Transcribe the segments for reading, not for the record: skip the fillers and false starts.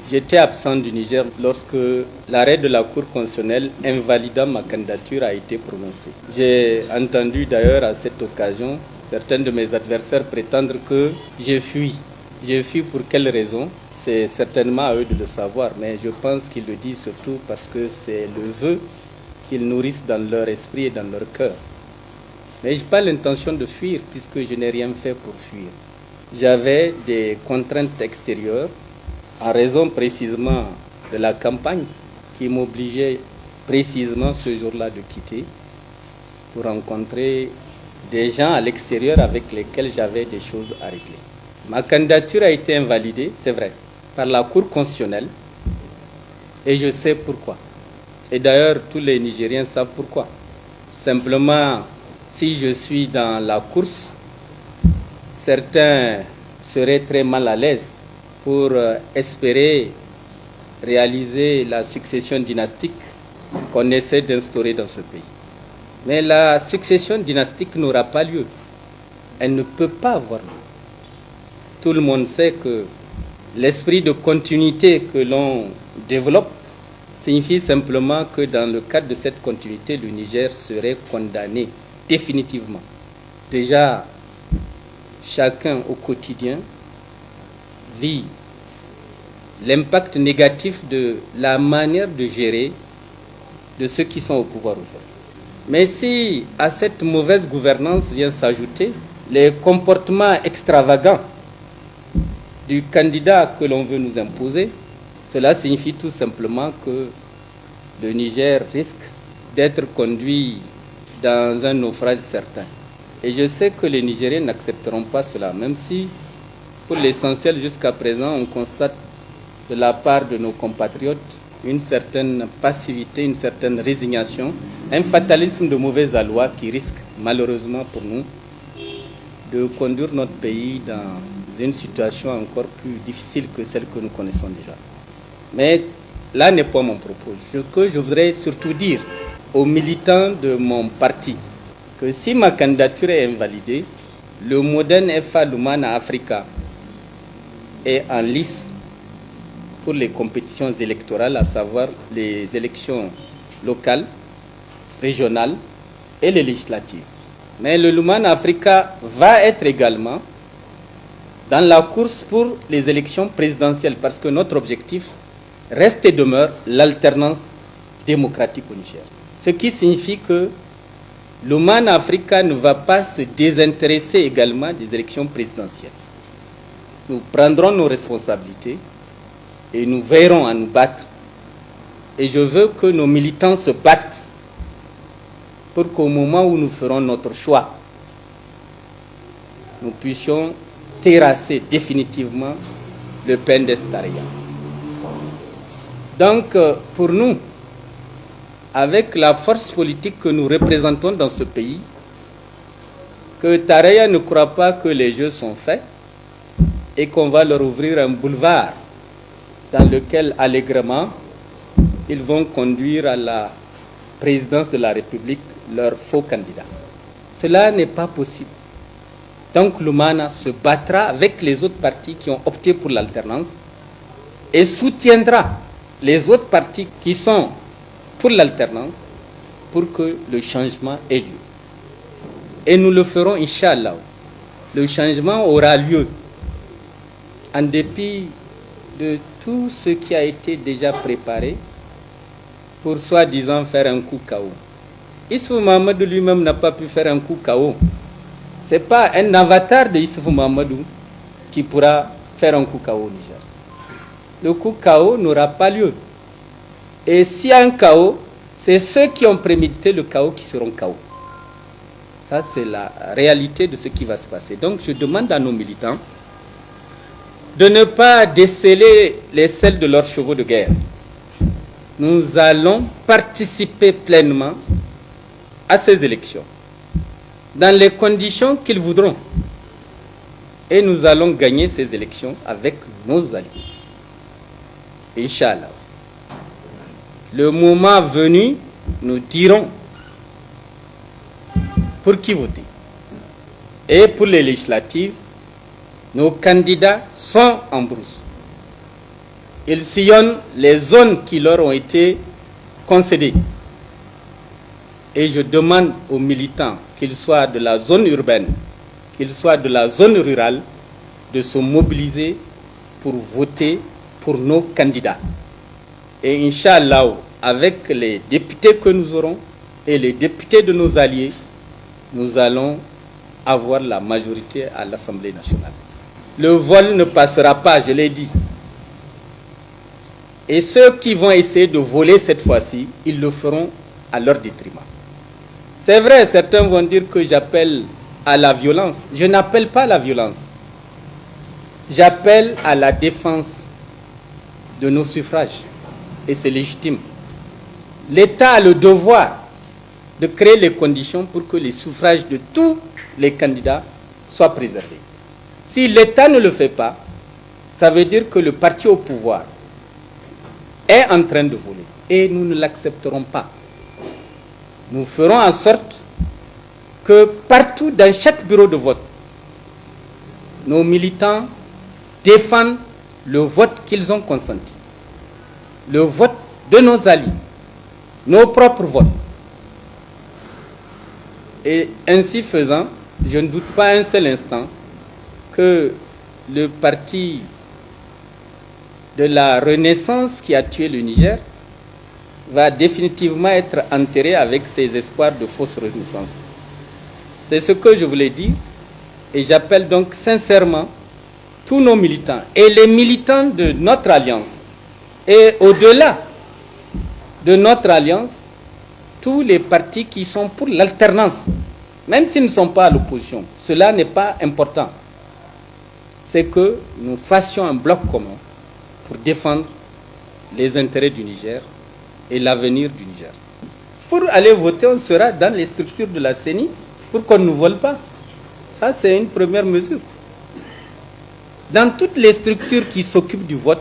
J'étais absent du Niger lorsque l'arrêt de la Cour constitutionnelle invalidant ma candidature a été prononcé. J'ai entendu d'ailleurs à cette occasion certains de mes adversaires prétendre que j'ai fui. J'ai fui pour quelle raison? C'est certainement à eux de le savoir, mais je pense qu'ils le disent surtout parce que c'est le vœu qu'ils nourrissent dans leur esprit et dans leur cœur. Mais je n'ai pas l'intention de fuir puisque je n'ai rien fait pour fuir. J'avais des contraintes extérieures en raison précisément de la campagne qui m'obligeait précisément ce jour-là de quitter pour rencontrer des gens à l'extérieur avec lesquels j'avais des choses à régler. Ma candidature a été invalidée, c'est vrai, par la Cour constitutionnelle et je sais pourquoi. Et d'ailleurs, tous les Nigériens savent pourquoi. Simplement, si je suis dans la course, certains seraient très mal à l'aise pour espérer réaliser la succession dynastique qu'on essaie d'instaurer dans ce pays. Mais la succession dynastique n'aura pas lieu. Elle ne peut pas avoir lieu. Tout le monde sait que l'esprit de continuité que l'on développe signifie simplement que dans le cadre de cette continuité, le Niger serait condamné définitivement. Déjà, chacun au quotidien vit l'impact négatif de la manière de gérer de ceux qui sont au pouvoir aujourd'hui. Mais si à cette mauvaise gouvernance vient s'ajouter les comportements extravagants du candidat que l'on veut nous imposer, cela signifie tout simplement que le Niger risque d'être conduit dans un naufrage certain. Et je sais que les Nigériens n'accepteront pas cela, même si, pour l'essentiel, jusqu'à présent, on constate de la part de nos compatriotes une certaine passivité, une certaine résignation, un fatalisme de mauvaise aloi qui risque, malheureusement pour nous, de conduire notre pays dans une situation encore plus difficile que celle que nous connaissons déjà. Mais là n'est pas mon propos. Ce que je voudrais surtout dire aux militants de mon parti, que si ma candidature est invalidée, le moderne FA Lumana Africa est en lice pour les compétitions électorales, à savoir les élections locales, régionales et les législatives. Mais le Lumana Africa va être également dans la course pour les élections présidentielles parce que notre objectif reste et demeure l'alternance démocratique au Niger. Ce qui signifie que l'Oman Africa ne va pas se désintéresser également des élections présidentielles. Nous prendrons nos responsabilités et nous veillerons à nous battre. Et je veux que nos militants se battent pour qu'au moment où nous ferons notre choix, nous puissions terrasser définitivement le Pendes Taraya. Donc, pour nous, avec la force politique que nous représentons dans ce pays, que Taraya ne croit pas que les jeux sont faits et qu'on va leur ouvrir un boulevard dans lequel, allègrement, ils vont conduire à la présidence de la République leur faux candidat. Cela n'est pas possible. Donc l'Umana se battra avec les autres partis qui ont opté pour l'alternance et soutiendra les autres partis qui sont pour l'alternance pour que le changement ait lieu. Et nous le ferons, Inch'Allah. Le changement aura lieu en dépit de tout ce qui a été déjà préparé pour soi-disant faire un coup KO. Issoufou Mahamadou lui-même n'a pas pu faire un coup KO. Ce n'est pas un avatar de Issoufou Mahamadou qui pourra faire un coup KO au Niger. Le coup KO n'aura pas lieu. Et s'il y a un KO, c'est ceux qui ont prémédité le KO qui seront KO. Ça, c'est la réalité de ce qui va se passer. Donc, je demande à nos militants de ne pas déceler les selles de leurs chevaux de guerre. Nous allons participer pleinement à ces élections, dans les conditions qu'ils voudront. Et nous allons gagner ces élections avec nos alliés. Inch'Allah. Le moment venu, nous dirons pour qui voter. Et pour les législatives, nos candidats sont en brousse. Ils sillonnent les zones qui leur ont été concédées. Et je demande aux militants, qu'ils soient de la zone urbaine, qu'ils soient de la zone rurale, de se mobiliser pour voter pour nos candidats. Et Inch'Allah, avec les députés que nous aurons et les députés de nos alliés, nous allons avoir la majorité à l'Assemblée nationale. Le vol ne passera pas, je l'ai dit. Et ceux qui vont essayer de voler cette fois-ci, ils le feront à leur détriment. C'est vrai, certains vont dire que j'appelle à la violence. Je n'appelle pas à la violence. J'appelle à la défense de nos suffrages. Et c'est légitime. L'État a le devoir de créer les conditions pour que les suffrages de tous les candidats soient préservés. Si l'État ne le fait pas, ça veut dire que le parti au pouvoir est en train de voler. Et nous ne l'accepterons pas. Nous ferons en sorte que partout, dans chaque bureau de vote, nos militants défendent le vote qu'ils ont consenti. Le vote de nos alliés, nos propres votes. Et ainsi faisant, je ne doute pas un seul instant que le parti de la Renaissance qui a tué le Niger va définitivement être enterré avec ses espoirs de fausse renaissance. C'est ce que je voulais dire et j'appelle donc sincèrement tous nos militants et les militants de notre alliance et au-delà de notre alliance, tous les partis qui sont pour l'alternance, même s'ils ne sont pas à l'opposition, cela n'est pas important. C'est que nous fassions un bloc commun pour défendre les intérêts du Niger et l'avenir du Niger. Pour aller voter, on sera dans les structures de la CENI pour qu'on ne nous vole pas. Ça, c'est une première mesure. Dans toutes les structures qui s'occupent du vote,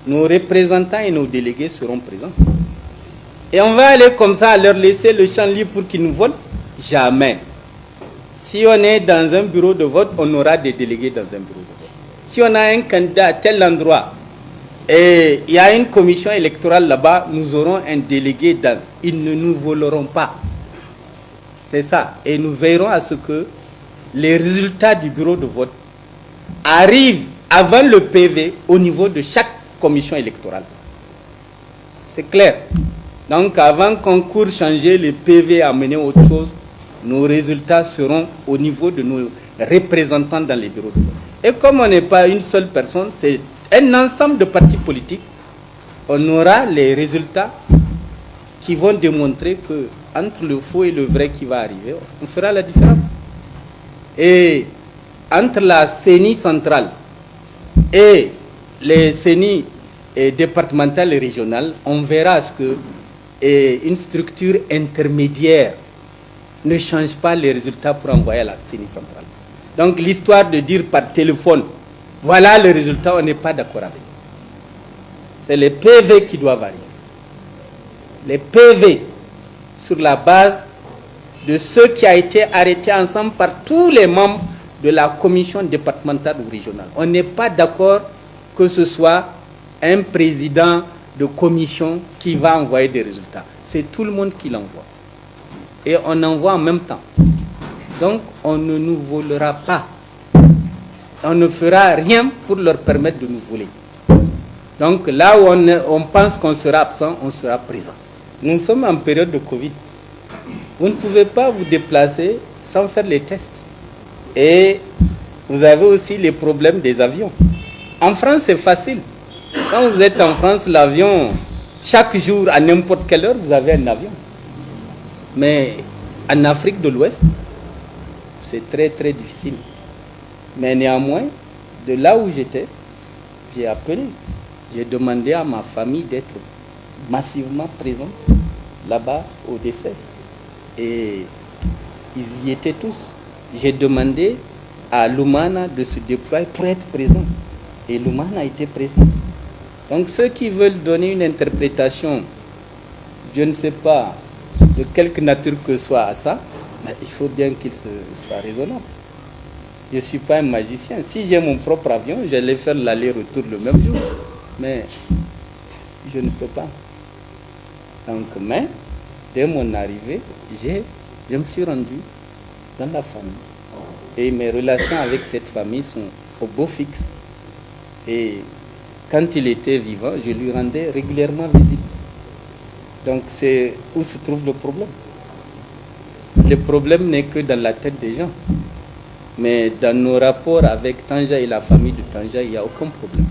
nos représentants et nos délégués seront présents. Et on va aller comme ça, leur laisser le champ libre pour qu'ils nous volent? Jamais. Si on est dans un bureau de vote, on aura des délégués dans un bureau de vote. Si on a un candidat à tel endroit, et il y a une commission électorale là-bas, nous aurons un délégué dans. Ils ne nous voleront pas. C'est ça. Et nous veillerons à ce que les résultats du bureau de vote arrivent avant le PV au niveau de chaque commission électorale. C'est clair. Donc avant qu'on court changer le PV, amener autre chose, nos résultats seront au niveau de nos représentants dans les bureaux de vote. Et comme on n'est pas une seule personne, c'est un ensemble de partis politiques, on aura les résultats qui vont démontrer que entre le faux et le vrai qui va arriver, on fera la différence. Et entre la CENI centrale et les CENI départementales et régionales, on verra à ce que une structure intermédiaire ne change pas les résultats pour envoyer à la CENI centrale. Donc l'histoire de dire par téléphone, voilà le résultat, on n'est pas d'accord avec. C'est les PV qui doivent arriver. Les PV sur la base de ce qui a été arrêté ensemble par tous les membres de la commission départementale ou régionale. On n'est pas d'accord que ce soit un président de commission qui va envoyer des résultats. C'est tout le monde qui l'envoie. Et on envoie en même temps. Donc on ne nous volera pas. On ne fera rien pour leur permettre de nous voler. Donc là où on pense qu'on sera absent, on sera présent. Nous sommes en période de Covid. Vous ne pouvez pas vous déplacer sans faire les tests. Et vous avez aussi les problèmes des avions. En France, c'est facile. Quand vous êtes en France, l'avion, chaque jour, à n'importe quelle heure, vous avez un avion. Mais en Afrique de l'Ouest, c'est très très difficile. Mais néanmoins, de là où j'étais, j'ai appelé. J'ai demandé à ma famille d'être massivement présente là-bas au décès. Et ils y étaient tous. J'ai demandé à Lumana de se déployer pour être présent. Et Lumana a été présent. Donc ceux qui veulent donner une interprétation, je ne sais pas de quelque nature que soit à ça, mais il faut bien qu'il soit raisonnable. Je ne suis pas un magicien. Si j'ai mon propre avion, j'allais faire l'aller-retour le même jour. mais je ne peux pas. Donc, mais dès mon arrivée, je me suis rendu dans la famille. Et mes relations avec cette famille sont au beau fixe. Et quand il était vivant, je lui rendais régulièrement visite. Donc c'est où se trouve le problème. Le problème n'est que dans la tête des gens. Mais dans nos rapports avec Tanja et la famille de Tanja, il n'y a aucun problème.